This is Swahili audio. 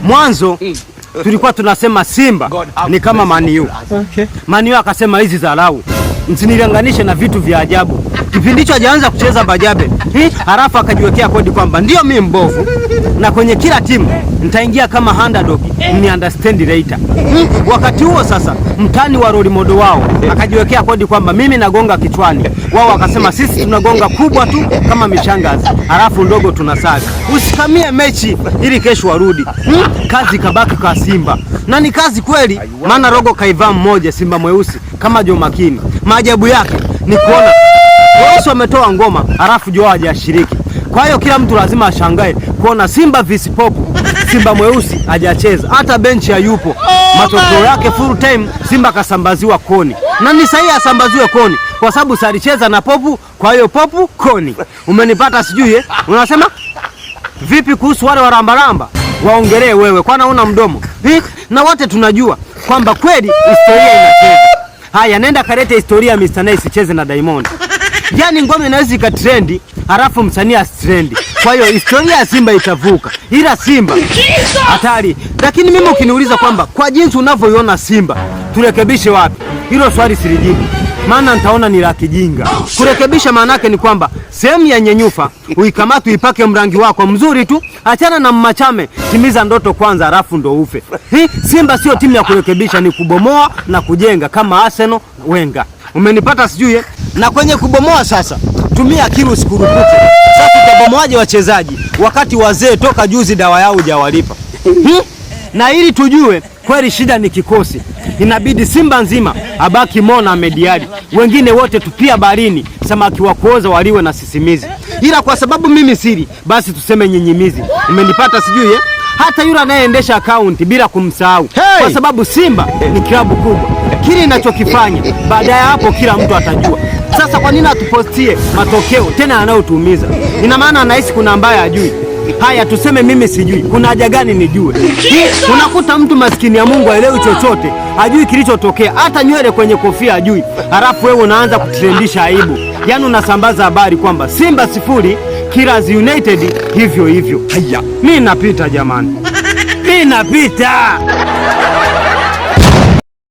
Mwanzo tulikuwa tunasema Simba ni kama Man U. Okay. Man U akasema hizi dharau msinilinganishe na vitu vya ajabu. Kipindi hicho hajaanza kucheza Bajabe. Halafu akajiwekea kodi kwamba ndio mimi mbovu na kwenye kila timu nitaingia kama underdog, ni understand later. Wakati huo sasa mtani wa role model wao akajiwekea kodi kwamba mimi nagonga kichwani. Wao wakasema sisi tunagonga kubwa tu kama mishangazi. Halafu ndogo tunasaga. Usikamie mechi ili kesho warudi. Kazi kabaki kwa Simba. Na ni kazi kweli, maana Rogo kaivaa mmoja Simba mweusi kama Jo Makini. Maajabu yake ni kuona wao wametoa ngoma halafu Jo hajashiriki. Kwa hiyo kila mtu lazima ashangae kuona Simba vs Popu, Simba mweusi hajacheza, hata benchi hayupo. Matokeo yake full time Simba kasambaziwa koni. Na ni sahihi asambaziwe koni kwa sababu salicheza na Popu, kwa hiyo Popu koni. Umenipata sijui Unasema vipi kuhusu wale warambaramba? Waongelee wewe kwani una mdomo. Na wote tunajua kwamba kweli historia inacheza. Haya, nenda kalete historia Mr. Nice cheze na Diamond. Yaani ngome inaweza ikatrendi, halafu msanii asitrendi. Kwa hiyo historia ya Simba itavuka. Ila Simba hatari. Lakini mimi ukiniuliza kwamba kwa jinsi unavyoiona Simba, turekebishe wapi? Hilo swali silijibu. Maana nitaona ni la kijinga. Kurekebisha maana yake ni kwamba sehemu ya nyenyufa uikamata uipake mrangi wako mzuri tu, achana na mmachame, timiza ndoto kwanza halafu ndo ufe. Simba sio timu ya kurekebisha, ni kubomoa na kujenga kama Arsenal Wenger. Umenipata sijui Na kwenye kubomoa sasa, tumia akili usikurupuke. Sasa utabomoaje wachezaji wakati wazee toka juzi dawa yao hujawalipa? Na ili tujue kweli shida ni kikosi, inabidi Simba nzima abaki Mona Mediali, wengine wote tupia barini, samaki wa kuoza waliwe na sisimizi. Ila kwa sababu mimi siri, basi tuseme nyinyimizi. Umenipata sijui Hata yule anayeendesha akaunti bila kumsahau. Kwa sababu Simba ni klabu kubwa. Kile inachokifanya baada ya hapo kila mtu atajua. Sasa kwa nini atupostie matokeo tena yanayotuumiza? Ina maana anahisi kuna ambaye hajui. Haya, tuseme mimi sijui, kuna haja gani nijue? Unakuta mtu maskini ya Mungu haelewi chochote, hajui kilichotokea, hata nywele kwenye kofia hajui. Halafu wewe unaanza kutrendisha aibu. Yaani unasambaza habari kwamba Simba 0, Killers United hivyo hivyo. Haya, mimi napita jamani. Mimi napita.